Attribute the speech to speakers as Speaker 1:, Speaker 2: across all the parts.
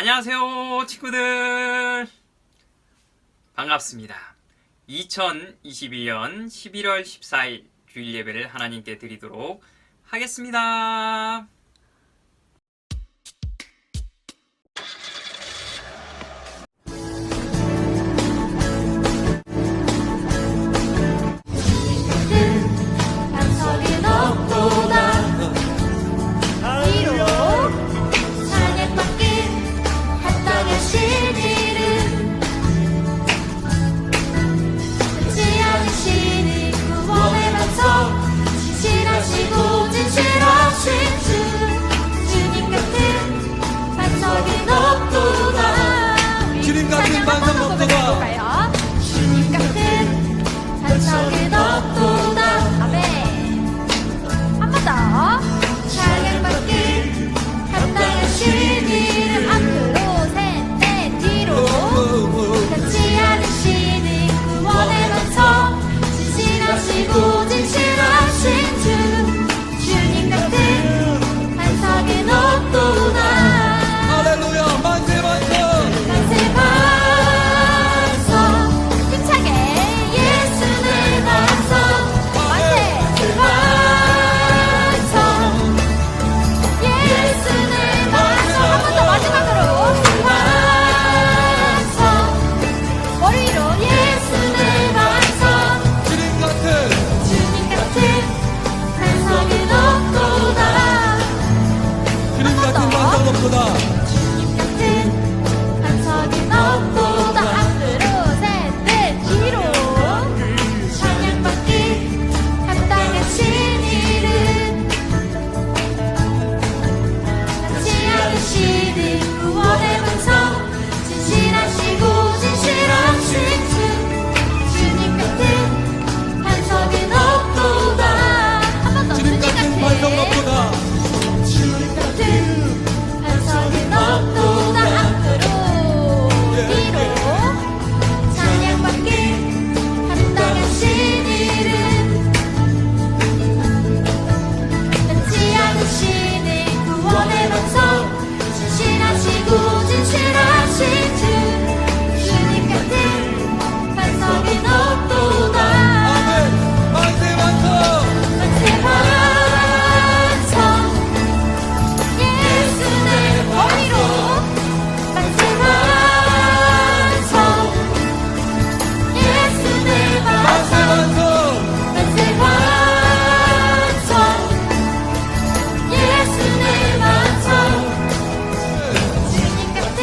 Speaker 1: 안녕하세요, 친구들. 반갑습니다. 2021년 11월 14일 주일 예배를 하나님께 드리도록 하겠습니다.
Speaker 2: 반석이 높도다 위로 찬양받기 합당하신 이름 끝이 아니시니 구원의 반석 신실하시고 진실하신 주님 같은 반석이 높도다
Speaker 3: 주님 같은 반석 높도다.
Speaker 2: 주님 같은 반석이 높도다 아멘 한 번 더 찬양받기 합당하신 이름 앞으로 셋넷 뒤로 같이 하시니 구원의 반석 진실하시고 진실하신 주님 같은 반석이 높도다
Speaker 3: 할렐루야 만세 반석.
Speaker 2: 만세 반석 힘차게 예수의 반석 만세 반석 예수의 반석 한 번 더 마지막으로 반석 머리 위로 예수의 반석
Speaker 3: 주님 같은
Speaker 2: 주님 같은 반석이 높도다
Speaker 3: 주님 같은 반석 높도다.
Speaker 2: 주님 같은 반석이 높도다 앞으로 셋넷 뒤로 찬양받기 합당하신 이름 같이 하시는 구원의 반석 진실하시고 진실하신 주님 같은 반석이 높도다 한 번 더
Speaker 3: 주님 같은 반석 높도다.
Speaker 2: 주님 같은 반석이 높도다 앞으로 뒤로 찬양받기 합당하신 이름 같이 하시는 구원의 반석 진실하시고 진실하신 주님 같은 반석이 높도다
Speaker 3: 아멘 만세 반석.
Speaker 2: 만세 반석 예수의 머리로 만세 반석 예수의
Speaker 3: 만세
Speaker 2: 반석
Speaker 3: 반석.
Speaker 2: 만세 반석 예수의 반석 주님 같은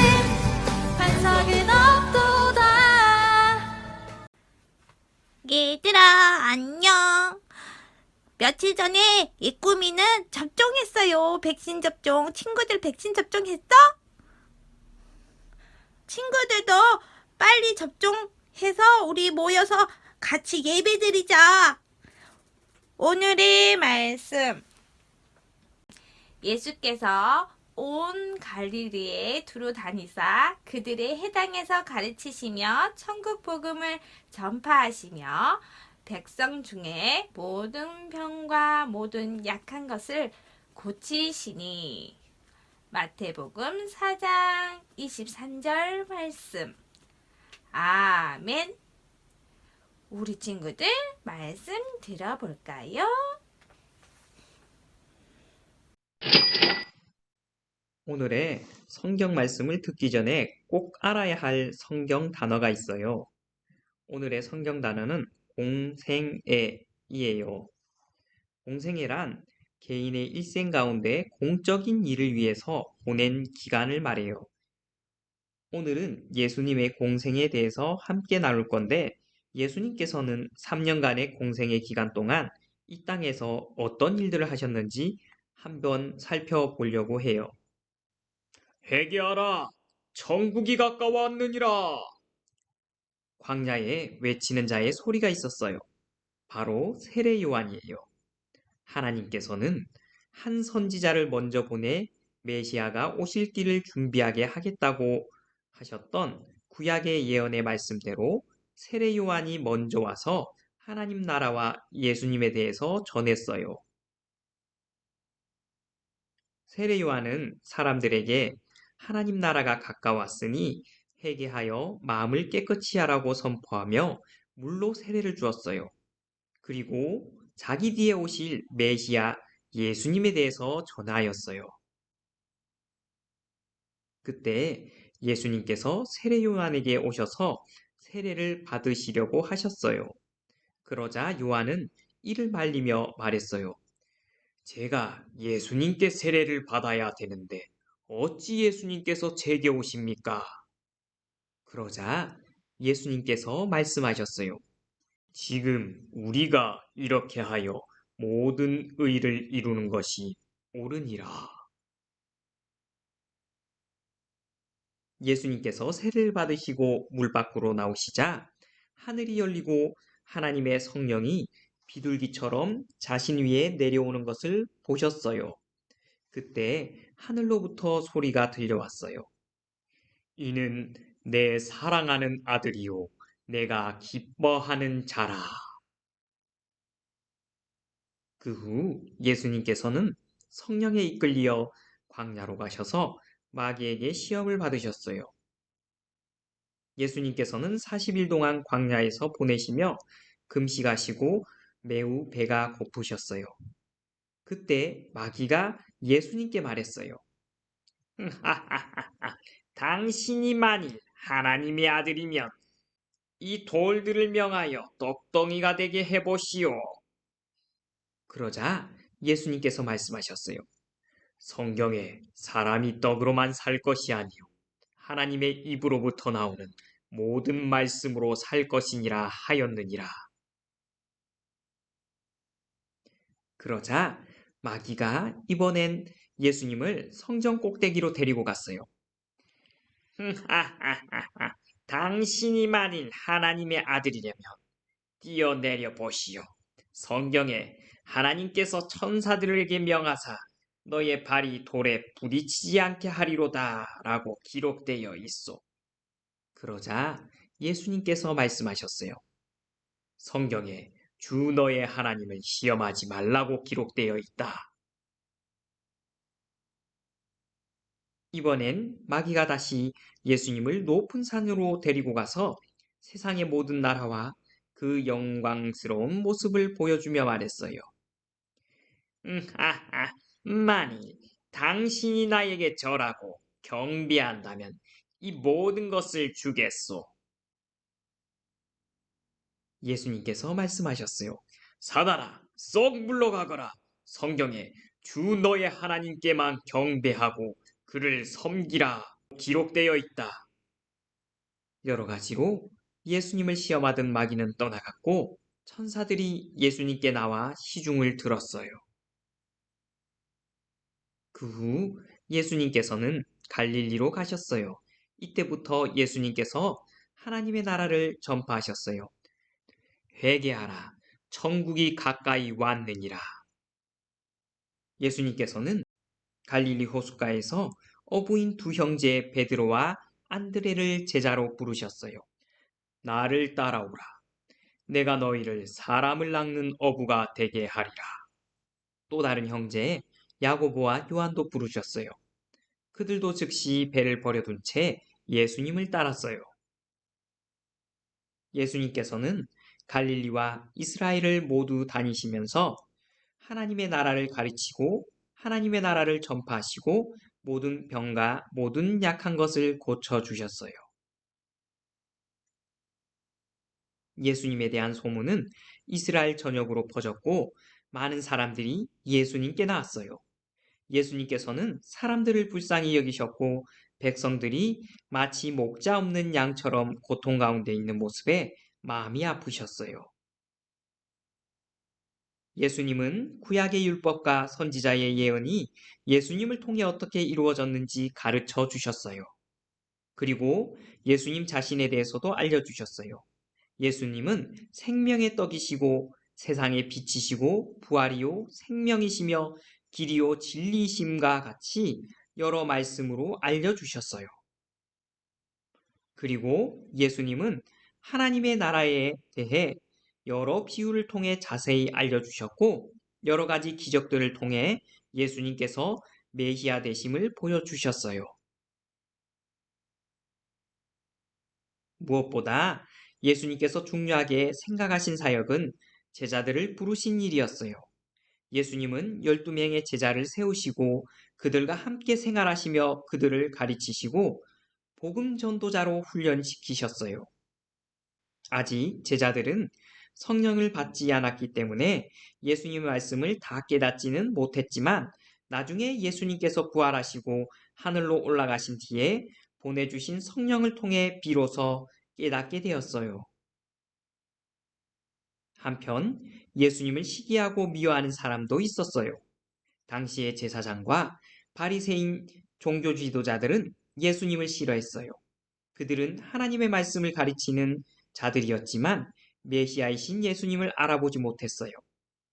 Speaker 2: 반석은 없도다 얘들아 안녕 며칠 전에 이꾸미는 접종했어요. 백신 접종. 친구들 백신 접종했어? 친구들도 빨리 접종해서 우리 모여서 같이 예배드리자. 오늘의 말씀. 예수께서 온 갈릴리에 두루 다니사 그들의 해당에서 가르치시며 천국 복음을 전파하시며 백성 중에 모든 병과 모든 약한 것을 고치시니. 마태복음 4장 23절 말씀. 아멘. 우리 친구들 말씀 들어볼까요?
Speaker 1: 오늘의 성경 말씀을 듣기 전에 꼭 알아야 할 성경 단어가 있어요. 오늘의 성경 단어는 공생애이에요. 공생애란 개인의 일생 가운데 공적인 일을 위해서 보낸 기간을 말해요. 오늘은 예수님의 공생에 대해서 함께 나눌 건데 예수님께서는 3년간의 공생의 기간 동안 이 땅에서 어떤 일들을 하셨는지 한번 살펴보려고 해요. 회개하라! 천국이 가까워왔느니라! 광야에 외치는 자의 소리가 있었어요. 바로 세례 요한이에요. 하나님께서는 한 선지자를 먼저 보내 메시아가 오실 길을 준비하게 하겠다고 하셨던 구약의 예언의 말씀대로 세례 요한이 먼저 와서 하나님 나라와 예수님에 대해서 전했어요. 세례 요한은 사람들에게 하나님 나라가 가까웠으니 회개하여 마음을 깨끗이 하라고 선포하며 물로 세례를 주었어요. 그리고 자기 뒤에 오실 메시아 예수님에 대해서 전하였어요. 그때 예수님께서 세례 요한에게 오셔서 세례를 받으시려고 하셨어요. 그러자 요한은 이를 말리며 말했어요. 제가 예수님께 세례를 받아야 되는데 어찌 예수님께서 제게 오십니까? 그러자 예수님께서 말씀하셨어요. 지금 우리가 이렇게 하여 모든 의를 이루는 것이 옳으니라. 예수님께서 세례를 받으시고 물 밖으로 나오시자 하늘이 열리고 하나님의 성령이 비둘기처럼 자신 위에 내려오는 것을 보셨어요. 그때 하늘로부터 소리가 들려왔어요. 이는 내 사랑하는 아들이요 내가 기뻐하는 자라. 그 후 예수님께서는 성령에 이끌리어 광야로 가셔서 마귀에게 시험을 받으셨어요. 예수님께서는 40일 동안 광야에서 보내시며 금식하시고 매우 배가 고프셨어요. 그때 마귀가 예수님께 말했어요. 당신이 만일 하나님의 아들이면 이 돌들을 명하여 떡덩이가 되게 해보시오. 그러자 예수님께서 말씀하셨어요. 성경에 사람이 떡으로만 살 것이 아니요 하나님의 입으로부터 나오는 모든 말씀으로 살 것이니라 하였느니라. 그러자 마귀가 이번엔 예수님을 성전 꼭대기로 데리고 갔어요. 당신이 만일 하나님의 아들이려면 뛰어내려 보시오. 성경에 하나님께서 천사들에게 명하사 너의 발이 돌에 부딪히지 않게 하리로다 라고 기록되어 있소. 그러자 예수님께서 말씀하셨어요. 성경에 주 너의 하나님을 시험하지 말라고 기록되어 있다. 이번엔 마귀가 다시 예수님을 높은 산으로 데리고 가서 세상의 모든 나라와 그 영광스러운 모습을 보여주며 말했어요. 만일 당신이 나에게 절하고 경배한다면 이 모든 것을 주겠소. 예수님께서 말씀하셨어요. 사단아, 쏙 물러가거라. 성경에 주 너의 하나님께만 경배하고 그를 섬기라 기록되어 있다. 여러 가지로 예수님을 시험하던 마귀는 떠나갔고 천사들이 예수님께 나와 시중을 들었어요. 그 후 예수님께서는 갈릴리로 가셨어요. 이때부터 예수님께서 하나님의 나라를 전파하셨어요. 회개하라. 천국이 가까이 왔느니라. 예수님께서는 갈릴리 호숫가에서 어부인 두 형제 베드로와 안드레를 제자로 부르셨어요. 나를 따라오라. 내가 너희를 사람을 낚는 어부가 되게 하리라. 또 다른 형제 야고보와 요한도 부르셨어요. 그들도 즉시 배를 버려둔 채 예수님을 따랐어요. 예수님께서는 갈릴리와 이스라엘을 모두 다니시면서 하나님의 나라를 가르치고 하나님의 나라를 전파하시고 모든 병과 모든 약한 것을 고쳐주셨어요. 예수님에 대한 소문은 이스라엘 전역으로 퍼졌고 많은 사람들이 예수님께 나왔어요. 예수님께서는 사람들을 불쌍히 여기셨고 백성들이 마치 목자 없는 양처럼 고통 가운데 있는 모습에 마음이 아프셨어요. 예수님은 구약의 율법과 선지자의 예언이 예수님을 통해 어떻게 이루어졌는지 가르쳐 주셨어요. 그리고 예수님 자신에 대해서도 알려주셨어요. 예수님은 생명의 떡이시고 세상의 빛이시고 부활이요 생명이시며 길이요 진리이심과 같이 여러 말씀으로 알려주셨어요. 그리고 예수님은 하나님의 나라에 대해 여러 비유를 통해 자세히 알려주셨고 여러 가지 기적들을 통해 예수님께서 메시아 되심을 보여주셨어요. 무엇보다 예수님께서 중요하게 생각하신 사역은 제자들을 부르신 일이었어요. 예수님은 12명의 제자를 세우시고 그들과 함께 생활하시며 그들을 가르치시고 복음 전도자로 훈련시키셨어요. 아직 제자들은 성령을 받지 않았기 때문에 예수님의 말씀을 다 깨닫지는 못했지만 나중에 예수님께서 부활하시고 하늘로 올라가신 뒤에 보내주신 성령을 통해 비로소 깨닫게 되었어요. 한편 예수님을 시기하고 미워하는 사람도 있었어요. 당시의 제사장과 바리새인 종교 지도자들은 예수님을 싫어했어요. 그들은 하나님의 말씀을 가르치는 자들이었지만 메시아이신 예수님을 알아보지 못했어요.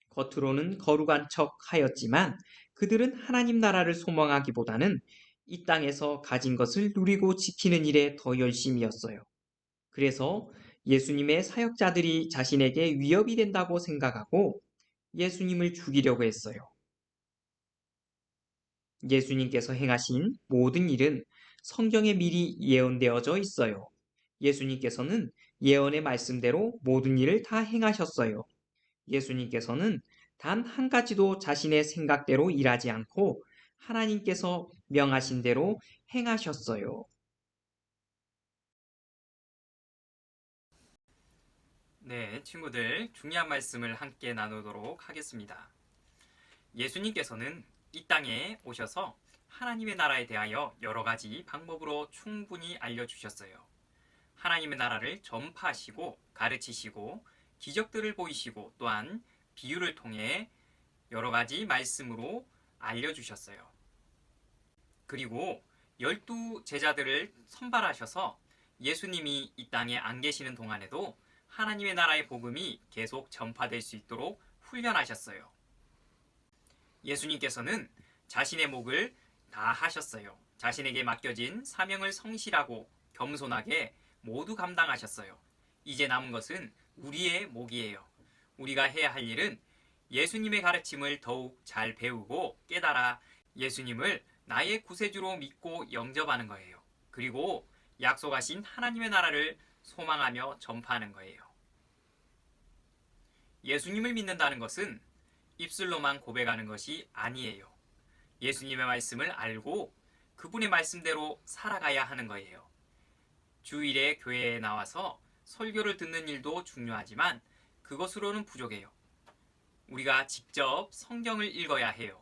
Speaker 1: 겉으로는 거룩한 척 하였지만 그들은 하나님 나라를 소망하기보다는 이 땅에서 가진 것을 누리고 지키는 일에 더 열심이었어요. 그래서 예수님의 사역자들이 자신에게 위협이 된다고 생각하고 예수님을 죽이려고 했어요. 예수님께서 행하신 모든 일은 성경에 미리 예언되어져 있어요. 예수님께서는 예언의 말씀대로 모든 일을 다 행하셨어요. 예수님께서는 단 한 가지도 자신의 생각대로 일하지 않고 하나님께서 명하신 대로 행하셨어요.
Speaker 4: 네, 친구들, 중요한 말씀을 함께 나누도록 하겠습니다. 예수님께서는 이 땅에 오셔서 하나님의 나라에 대하여 여러 가지 방법으로 충분히 알려주셨어요. 하나님의 나라를 전파하시고 가르치시고 기적들을 보이시고 또한 비유를 통해 여러 가지 말씀으로 알려주셨어요. 그리고 12 제자들을 선발하셔서 예수님이 이 땅에 안 계시는 동안에도 하나님의 나라의 복음이 계속 전파될 수 있도록 훈련하셨어요. 예수님께서는 자신의 몫을 다 하셨어요. 자신에게 맡겨진 사명을 성실하고 겸손하게 모두 감당하셨어요. 이제 남은 것은 우리의 몫이에요. 우리가 해야 할 일은 예수님의 가르침을 더욱 잘 배우고 깨달아 예수님을 나의 구세주로 믿고 영접하는 거예요. 그리고 약속하신 하나님의 나라를 소망하며 전파하는 거예요. 예수님을 믿는다는 것은 입술로만 고백하는 것이 아니에요. 예수님의 말씀을 알고 그분의 말씀대로 살아가야 하는 거예요. 주일에 교회에 나와서 설교를 듣는 일도 중요하지만 그것으로는 부족해요. 우리가 직접 성경을 읽어야 해요.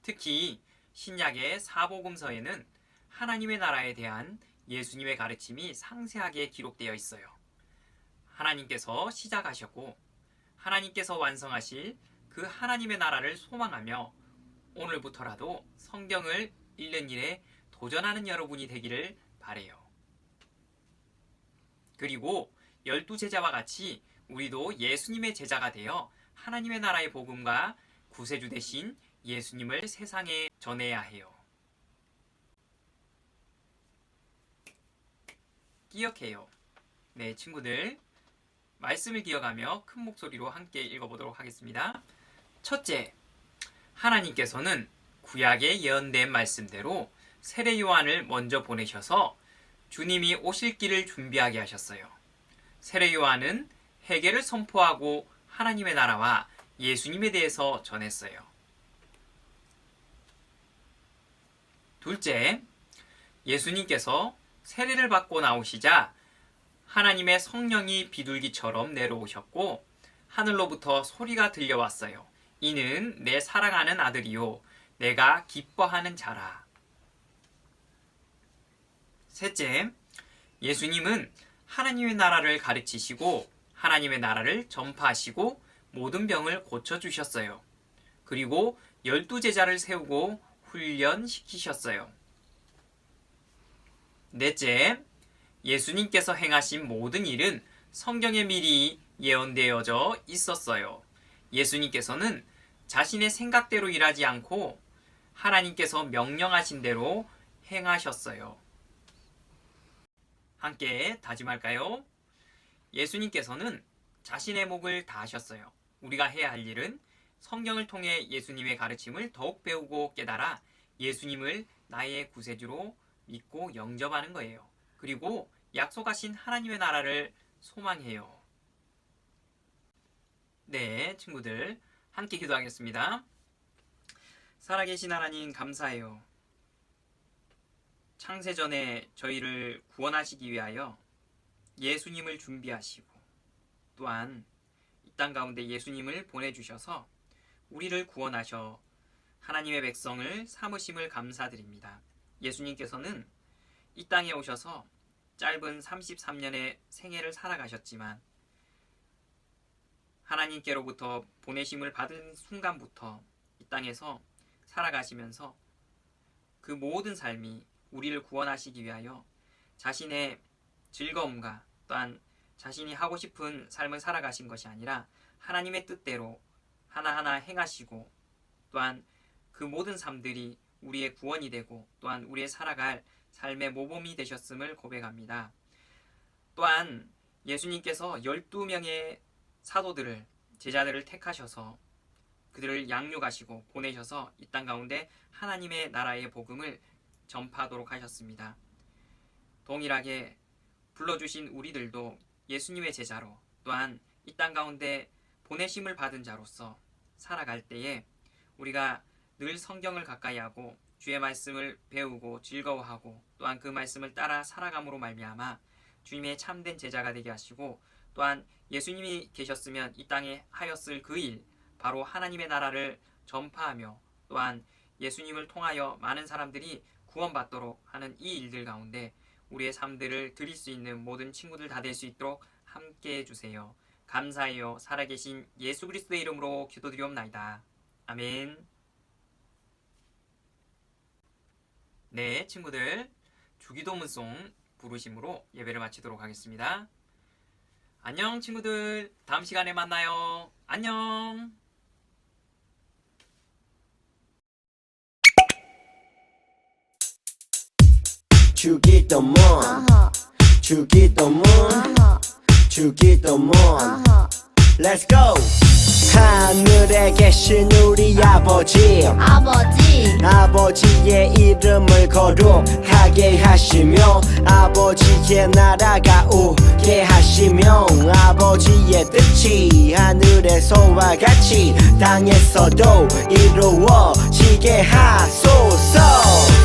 Speaker 4: 특히 신약의 사복음서에는 하나님의 나라에 대한 예수님의 가르침이 상세하게 기록되어 있어요. 하나님께서 시작하셨고 하나님께서 완성하실 그 하나님의 나라를 소망하며 오늘부터라도 성경을 읽는 일에 도전하는 여러분이 되기를 바라요. 그리고 12 제자와 같이 우리도 예수님의 제자가 되어 하나님의 나라의 복음과 구세주 되신 예수님을 세상에 전해야 해요. 기억해요. 네, 친구들. 말씀을 기억하며 큰 목소리로 함께 읽어보도록 하겠습니다. 첫째, 하나님께서는 구약에 예언된 말씀대로 세례 요한을 먼저 보내셔서 주님이 오실 길을 준비하게 하셨어요. 세례 요한은 회개를 선포하고 하나님의 나라와 예수님에 대해서 전했어요. 둘째, 예수님께서 세례를 받고 나오시자 하나님의 성령이 비둘기처럼 내려오셨고 하늘로부터 소리가 들려왔어요. 이는 내 사랑하는 아들이요 내가 기뻐하는 자라. 셋째, 예수님은 하나님의 나라를 가르치시고 하나님의 나라를 전파하시고 모든 병을 고쳐주셨어요. 그리고 12 제자를 세우고 훈련시키셨어요. 넷째, 예수님께서 행하신 모든 일은 성경에 미리 예언되어져 있었어요. 예수님께서는 자신의 생각대로 일하지 않고 하나님께서 명령하신 대로 행하셨어요. 함께 다짐할까요? 예수님께서는 자신의 몫을 다하셨어요. 우리가 해야 할 일은 성경을 통해 예수님의 가르침을 더욱 배우고 깨달아 예수님을 나의 구세주로 믿고 영접하는 거예요. 그리고 약속하신 하나님의 나라를 소망해요. 네, 친구들 함께 기도하겠습니다. 살아계신 하나님 감사해요. 창세전에 저희를 구원하시기 위하여 예수님을 준비하시고 또한 이 땅 가운데 예수님을 보내주셔서 우리를 구원하셔 하나님의 백성을 삼으심을 감사드립니다. 예수님께서는 이 땅에 오셔서 짧은 33년의 생애를 살아가셨지만 하나님께로부터 보내심을 받은 순간부터 이 땅에서 살아가시면서 그 모든 삶이 우리를 구원하시기 위하여 자신의 즐거움과 또한 자신이 하고 싶은 삶을 살아가신 것이 아니라 하나님의 뜻대로 하나하나 행하시고 또한 그 모든 삶들이 우리의 구원이 되고 또한 우리의 살아갈 삶의 모범이 되셨음을 고백합니다. 또한 예수님께서 12명의 사도들을 제자들을 택하셔서 그들을 양육하시고 보내셔서 이 땅 가운데 하나님의 나라의 복음을 전파하도록 하셨습니다. 동일하게 불러주신 우리들도 예수님의 제자로 또한 이 땅 가운데 보내심을 받은 자로서 살아갈 때에 우리가 늘 성경을 가까이 하고 주의 말씀을 배우고 즐거워하고 또한 그 말씀을 따라 살아감으로 말미암아 주님의 참된 제자가 되게 하시고 또한 예수님이 계셨으면 이 땅에 하였을 그 일 바로 하나님의 나라를 전파하며 또한 예수님을 통하여 많은 사람들이 구원받도록 하는 이 일들 가운데 우리의 삶들을 드릴 수 있는 모든 친구들 다 될 수 있도록 함께 해주세요. 감사해요. 살아계신 예수 그리스도의 이름으로 기도드리옵나이다. 아멘. 네, 친구들 주기도문송 부르심으로 예배를 마치도록 하겠습니다. 안녕 친구들. 다음 시간에 만나요. 안녕.
Speaker 5: 주기도문 주기도문 주기도문 Let's go! 하늘에 계신 우리 아버지 아버지의 이름을 거룩하게 하시며 아버지의 나라가 오게 하시며 아버지의 뜻이 하늘에서와 같이 땅에서도 이루어지게 하소서.